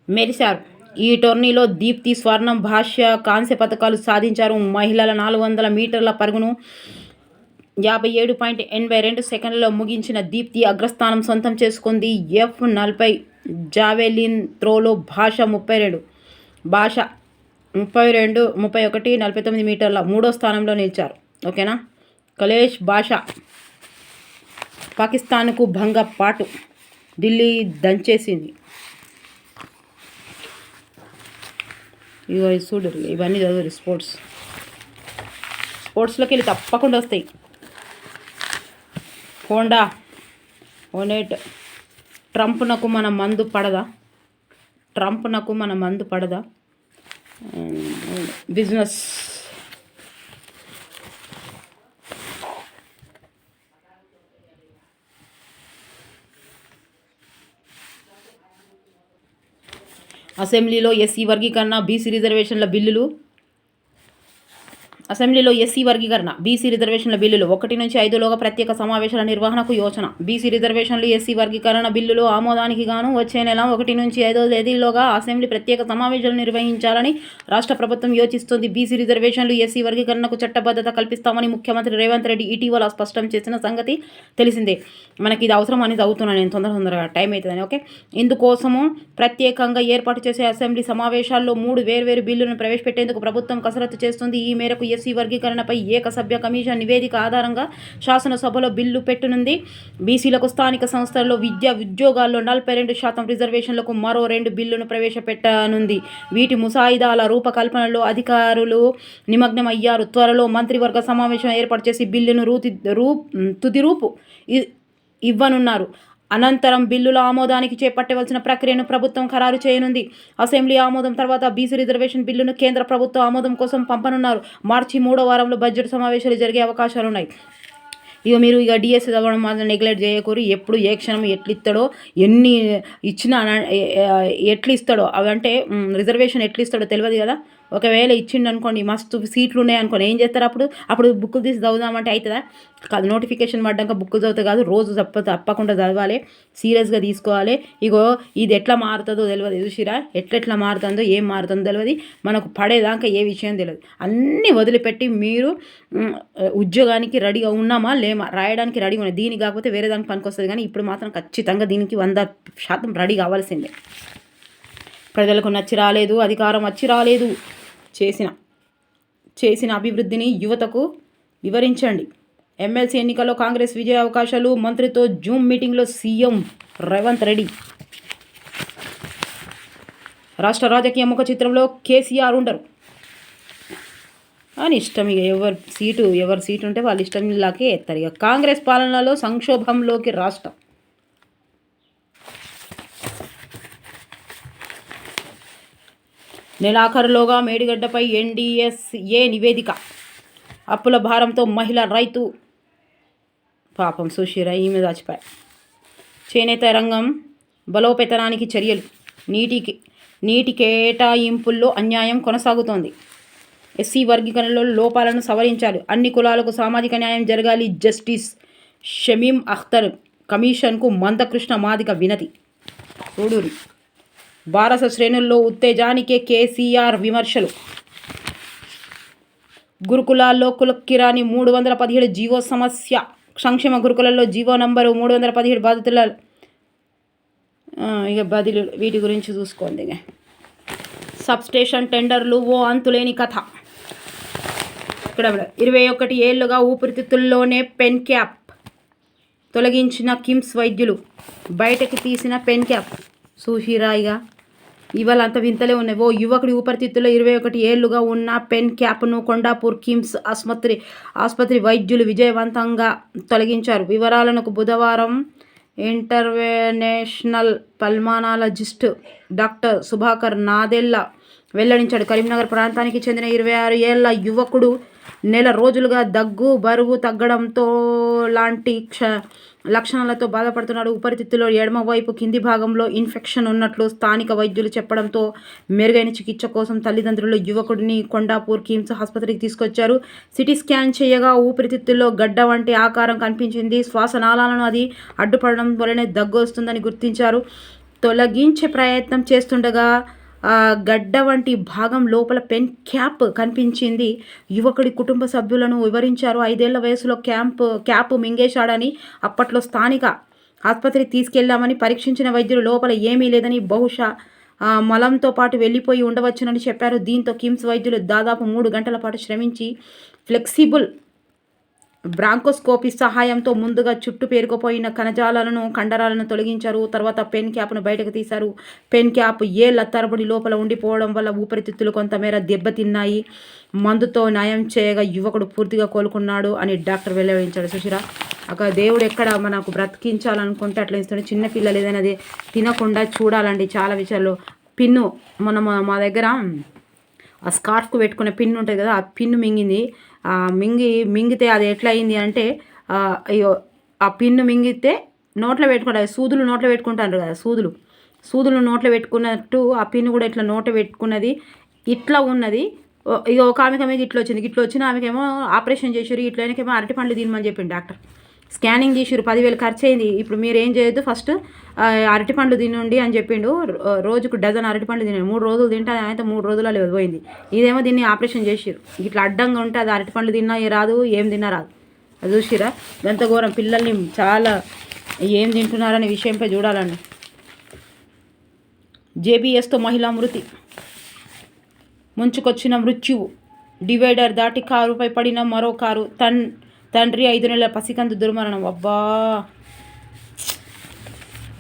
మెరిశారు. ఈ టోర్నీలో దీప్తి స్వర్ణం, భాష్య కాంస్య పథకాలు సాధించారు. మహిళల 400 మీటర్ల పరుగును 57.82 సెకండ్లలో ముగించిన దీప్తి అగ్రస్థానం సొంతం చేసుకుంది. F40 జావెలిన్ త్రోలో భాష 31.49 మీటర్ల 3వ స్థానంలో నిలిచారు. ఓకేనా. కలేష్, భాష పాకిస్తాన్కు భంగపాటు, ఢిల్లీ దంచేసింది. ఇవి చూడరు, ఇవన్నీ చదువురు. స్పోర్ట్స్లోకి వెళ్ళి తప్పకుండా వస్తాయి. హోండేట్ ట్రంప్నకు మన మందు పడదా. బిజినెస్ అసెంబ్లీలో ఎస్సీ వర్గీకరణ, బీసీ రిజర్వేషన్ల బిల్లులు. అసెంబ్లీలో ఎస్సీ వర్గీకరణ, బీసీ రిజర్వేషన్ల బిల్లులు 1 నుంచి 5లోగా ప్రత్యేక సమావేశాల నిర్వహణకు యోచన. బీసీ రిజర్వేషన్లు, ఎస్సీ వర్గీకరణ బిల్లులు ఆమోదానికి గాను వచ్చే నెల 1 నుంచి 5వ తేదీలోగా అసెంబ్లీ ప్రత్యేక సమావేశాలు నిర్వహించాలని రాష్ట్ర ప్రభుత్వం యోచిస్తోంది. బీసీ రిజర్వేషన్లు, ఎస్సీ వర్గీకరణకు చట్టబద్ధత కల్పిస్తామని ముఖ్యమంత్రి రేవంత్ రెడ్డి ఇటీవల స్పష్టం చేసిన సంగతి తెలిసిందే. మనకి ఇది అవసరం అనేది అవుతున్నాను నేను, తొందరగా టైం అవుతుందని. ఓకే, ఇందుకోసము ప్రత్యేకంగా ఏర్పాటు చేసే అసెంబ్లీ సమావేశాల్లో 3 వేర్వేరు బిల్లులను ప్రవేశపెట్టేందుకు ప్రభుత్వం కసరత్తు చేస్తుంది. ఈ మేరకు ఎస్సీ వర్గీకరణపై ఏకసభ్య కమిషన్ నివేదిక ఆధారంగా శాసనసభలో బిల్లు పెట్టనుంది. బీసీలకు స్థానిక సంస్థల్లో విద్యా ఉద్యోగాల్లో 42% రిజర్వేషన్లకు మరో 2 బిల్లును ప్రవేశపెట్టనుంది. వీటి ముసాయిదాల రూపకల్పనలో అధికారులు నిమగ్నమయ్యారు. త్వరలో మంత్రివర్గ సమావేశం ఏర్పాటు చేసి బిల్లును తుది రూపు ఇవ్వనున్నారు. అనంతరం బిల్లుల ఆమోదానికి చేపట్టవలసిన ప్రక్రియను ప్రభుత్వం ఖరారు చేయనుంది. అసెంబ్లీ ఆమోదం తర్వాత బీసీ రిజర్వేషన్ బిల్లును కేంద్ర ప్రభుత్వ ఆమోదం కోసం పంపనున్నారు. మార్చి 3వ వారంలో బడ్జెట్ సమావేశాలు జరిగే అవకాశాలున్నాయి. ఇక మీరు డిఎస్సి చదవడం మాత్రం నెగ్లెక్ట్ చేయకూరు. ఎప్పుడు ఏ క్షణం ఎట్లిస్తాడో, ఎన్ని ఇచ్చినా ఎట్లిస్తాడో, అవంటే రిజర్వేషన్ ఎట్లిస్తాడో తెలియదు కదా. ఒకవేళ ఇచ్చిండు అనుకోండి, మస్తు సీట్లు ఉన్నాయి అనుకోండి, ఏం చేస్తారు అప్పుడు బుక్కులు తీసి చదువుదామంటే అవుతుందా? కాదు, నోటిఫికేషన్ పడ్డాక బుక్కులు చదివితే కాదు, రోజు తప్పకుండా చదవాలి, సీరియస్గా తీసుకోవాలి. ఇగో ఇది ఎట్లా మారుతుందో తెలియదు, చూసిరా ఎట్లా మారుతుందో, ఏం మారుతుందో తెలియదు, మనకు పడేదాకా ఏ విషయం తెలియదు. అన్నీ వదిలిపెట్టి మీరు ఉద్యోగానికి రెడీగా ఉన్నామా లేమా, రాయడానికి రెడీగా ఉన్నాయి, దీనికి కాకపోతే వేరే దానికి పనికొస్తుంది, కానీ ఇప్పుడు మాత్రం ఖచ్చితంగా దీనికి 100% రెడీ కావాల్సిందే. ప్రజలకు నచ్చి రాలేదు, అధికారం వచ్చి రాలేదు, చేసిన అభివృద్ధిని యువతకు వివరించండి. ఎమ్మెల్సీ ఎన్నికల్లో కాంగ్రెస్ విజయ అవకాశాలు, మంత్రితో జూమ్ మీటింగ్లో సీఎం రేవంత్ రెడ్డి. రాష్ట్ర రాజకీయ ముఖ చిత్రంలో కేసీఆర్ ఉండరు అని ఇష్టం, ఇక ఎవరి సీటు ఉంటే వాళ్ళ ఇష్టం లాకే ఎత్తారు. ఇక కాంగ్రెస్ పాలనలో సంక్షోభంలోకి రాష్ట్రం. నెలాఖరులోగా మేడిగడ్డపై NDSA నివేదిక. అప్పుల భారంతో మహిళ రైతు పాపం సుశీర ఈమె చచ్చిపోయి. చేనేత రంగం బలోపేతానికి చర్యలు. నీటి కేటాయింపుల్లో అన్యాయం కొనసాగుతోంది. ఎస్సీ వర్గీకరణలో లోపాలను సవరించాలి. అన్ని కులాలకు సామాజిక న్యాయం జరగాలి. జస్టిస్ షమీం అఖ్తర్ కమిషన్కు మందకృష్ణ మాదిగ వినతి. చూడూరి భారత శ్రేణుల్లో ఉత్తేజానికే కేసీఆర్ విమర్శలు. గురుకులాల్లో కులకిరాని 317 జీవో సమస్య. సంక్షేమ గురుకులలో జీవో నంబరు 317 బాధితుల ఇక బదిలీ, వీటి గురించి చూసుకోండి. ఇక సబ్స్టేషన్ టెండర్లు ఓ అంతులేని కథ. ఇక్కడ 21 ఏళ్లుగా ఊపిరితిత్తుల్లోనే పెన్ క్యాప్ తొలగించిన కిమ్స్ వైద్యులు, బయటకి తీసిన పెన్ క్యాప్. సుషిరాయిగా ఇవాళ అంత వింతలే ఉన్నాయి. ఓ యువకుడి ఊపిరితిత్తుల్లో 21 ఏళ్లుగా ఉన్న పెన్ క్యాప్ను కొండాపూర్ కిమ్స్ ఆసుపత్రి వైద్యులు విజయవంతంగా తొలగించారు. వివరాలను బుధవారం interventional pulmonologist doctor Subhakar Nadella వెల్లడించాడు. కరీంనగర్ ప్రాంతానికి చెందిన 26 ఏళ్ల యువకుడు నెల రోజులుగా దగ్గు, బరువు తగ్గడంతో లాంటి లక్షణాలతో బాధపడుతున్నాడు. ఊపిరితిత్తులో ఎడమవైపు కింది భాగంలో ఇన్ఫెక్షన్ ఉన్నట్లు స్థానిక వైద్యులు చెప్పడంతో మెరుగైన చికిత్స కోసం తల్లిదండ్రులు యువకుడిని కొండాపూర్ కిమ్స్ ఆసుపత్రికి తీసుకొచ్చారు. సిటీ స్కాన్ చేయగా ఊపిరితిత్తుల్లో గడ్డ వంటి ఆకారం కనిపించింది. శ్వాసనాళాలను అది అడ్డుపడడం వల్లనే దగ్గు వస్తుందని గుర్తించారు. తొలగించే ప్రయత్నం చేస్తుండగా గడ్డ వంటి భాగం లోపల పెన్ క్యాప్ కనిపించింది. యువకుడి కుటుంబ సభ్యులను వివరించారు. 5 ఏళ్ల వయసులో క్యాప్ మింగేశాడని, అప్పట్లో స్థానిక ఆసుపత్రికి తీసుకెళ్లామని పరీక్షించిన వైద్యులు లోపల ఏమీ లేదని, బహుశా మలంతో పాటు వెళ్ళిపోయి ఉండవచ్చునని చెప్పారు. దీంతో కిమ్స్ వైద్యులు దాదాపు 3 గంటల పాటు శ్రమించి ఫ్లెక్సిబుల్ బ్రాంకోస్కోపీ సహాయంతో ముందుగా చుట్టూ పేరుకుపోయిన కణజాలాలను, కండరాలను తొలగించారు. తర్వాత పెన్ క్యాప్ను బయటకు తీశారు. పెన్ క్యాప్ ఏళ్ల తరబడి లోపల ఉండిపోవడం వల్ల ఊపిరితిత్తులు కొంతమేర దెబ్బతిన్నాయి. మందుతో నయం చేయగా యువకుడు పూర్తిగా కోలుకున్నాడు అని డాక్టర్ వెల్లడించాడు. సుశీరా, అక్కడ దేవుడు ఎక్కడ మనకు బ్రతికించాలనుకుంటే అట్లా ఇస్తాడు. చిన్నపిల్లలు ఏదైనా తినకుండా చూడాలండి. చాలా విషయాల్లో పిన్ను మా దగ్గర ఆ స్కార్ఫ్కు పెట్టుకునే పిన్ ఉంటుంది కదా, ఆ పిన్ను మింగింది. మింగితే అది ఎట్లా అయింది అంటే, అయ్యో ఆ పిన్ను మింగితే నోట్లో పెట్టుకుంటారు, సూదులు నోట్లో పెట్టుకుంటారు కదా, సూదులు నోట్లో పెట్టుకున్నట్టు ఆ పిన్ను కూడా ఇట్లా నోట్లో పెట్టుకున్నది. ఇట్లా ఉన్నది. ఇక ఒక ఆమెకేమో ఇట్లా వచ్చిన ఆమెకేమో ఆపరేషన్ చేసారు. ఇట్లా ఆయనకేమో అరటి పండ్లు తినమని చెప్పింది డాక్టర్. స్కానింగ్ చేసారు, 10,000 ఖర్చు అయింది. ఇప్పుడు మీరు ఏం చేయొద్దు, ఫస్ట్ అరటిపండ్లు తినండి అని చెప్పిండు. రోజుకు డజన్ అరటిపండ్లు తినండి. 3 రోజులు తింటే అయితే 3 రోజులలో పోయింది. ఇదేమో దీన్ని ఆపరేషన్ చేసిరు. ఇట్లా అడ్డంగా ఉంటే అది అరటిపండ్లు తిన్నా రాదు, ఏం తిన్నా రాదు. అది చూసిరా ఎంత ఘోరం. పిల్లల్ని చాలా ఏం తింటున్నారనే విషయంపై చూడాలండి. JBSతో మహిళా మృతి, ముంచుకొచ్చిన మృత్యువు. డివైడర్ దాటి కారుపై పడిన మరో కారు. తండ్రి 5 నెలల పసికందు దుర్మరణం. అబ్బా.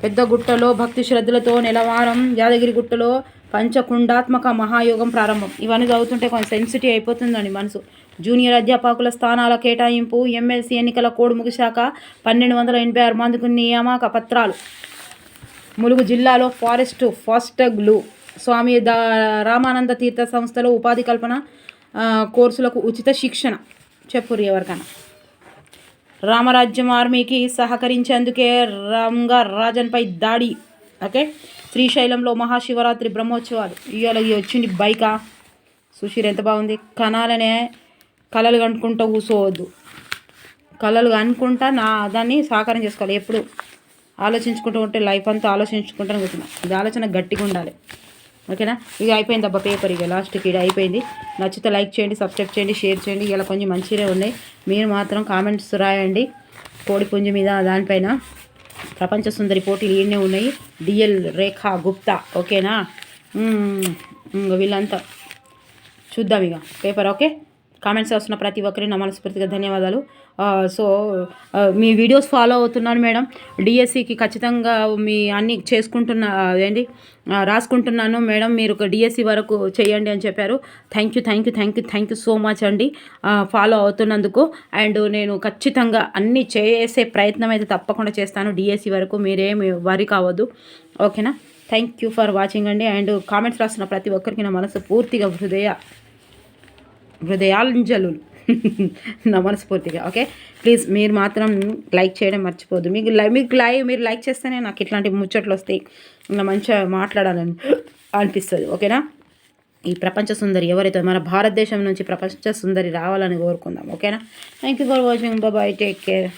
పెద్దగుట్టలో భక్తి శ్రద్ధలతో నెలవారం యాదగిరిగుట్టలో పంచకుండాత్మక మహాయోగం ప్రారంభం. ఇవన్నీ చదువుతుంటే కొంచెం సెన్సిటివ్ అయిపోతుందండి మనసు. జూనియర్ అధ్యాపకుల స్థానాల కేటాయింపు. ఎమ్మెల్సీ ఎన్నికల కోడ్ ముగిశాక 1286 మందికి నియామక పత్రాలు. ములుగు జిల్లాలో ఫాస్టాగ్లు. స్వామి రామానంద తీర్థ సంస్థలో ఉపాధి కల్పన కోర్సులకు ఉచిత శిక్షణ. చెప్పురు ఎవరికైనా. రామరాజ్యం ఆర్మీకి సహకరించేందుకే రాజన్పై దాడి. ఓకే. శ్రీశైలంలో మహాశివరాత్రి బ్రహ్మోత్సవాలు. ఇవాళ వచ్చింది బైకా. సుషీర్ ఎంత బాగుంది. కనాలనే కలలు కనుక్కుంటూ కూర్చోవద్దు, కలలు అనుకుంటా దాన్ని సాకారం చేసుకోవాలి. ఎప్పుడు ఆలోచించుకుంటూ ఉంటే లైఫ్ అంతా ఆలోచించుకుంటాను కూర్చున్నా. ఇది ఆలోచన గట్టిగా ఉండాలి. ఓకేనా. ఇక అయిపోయింది అబ్బా పేపర్, ఇక లాస్ట్కి ఇది అయిపోయింది. నచ్చితే లైక్ చేయండి, సబ్స్క్రైబ్ చేయండి, షేర్ చేయండి. ఇలా కొంచెం మంచిగా ఉన్నాయి. మీరు మాత్రం కామెంట్స్ రాయండి కోడిపుంజు మీద, దానిపైన ప్రపంచ సుందరి పోటీలు ఈయనే ఉన్నాయి. డిఎల్ రేఖా గుప్తా. ఓకేనా. వీళ్ళంతా చూద్దాం ఇక పేపర్. ఓకే. కామెంట్స్ వస్తున్న ప్రతి ఒక్కరికి నా మనస్ఫూర్తిగా ధన్యవాదాలు. సో మీ వీడియోస్ ఫాలో అవుతున్నాను మేడం. డిఎస్సికి ఖచ్చితంగా మీ అన్నీ చేసుకుంటున్నా, ఏంటి రాసుకుంటున్నాను మేడం. మీరు ఒక డిఎస్సి వరకు చేయండి అని చెప్పారు. థ్యాంక్ యూ సో మచ్ అండి ఫాలో అవుతున్నందుకు. అండ్ నేను ఖచ్చితంగా అన్నీ చేసే ప్రయత్నం అయితే తప్పకుండా చేస్తాను డిఎస్సి వరకు. మీరేమి వరి కావద్దు. ఓకేనా. థ్యాంక్ యూ ఫర్ వాచింగ్ అండి. అండ్ కామెంట్స్ రాస్తున్న ప్రతి ఒక్కరికి నా మనసు పూర్తిగా హృదయాంజలు నా మనస్ఫూర్తిగా. ఓకే. ప్లీజ్ మీరు మాత్రం లైక్ చేయడం మర్చిపోద్దు. మీరు లైక్ చేస్తేనే నాకు ఇట్లాంటి ముచ్చట్లు వస్తాయి, నా మంచిగా మాట్లాడాలని అనిపిస్తుంది. ఓకేనా. ఈ ప్రపంచ సుందరి ఎవరైతే మన భారతదేశం నుంచి ప్రపంచ సుందరి రావాలని కోరుకుందాం. ఓకేనా. Thank you for watching. Bye, take care.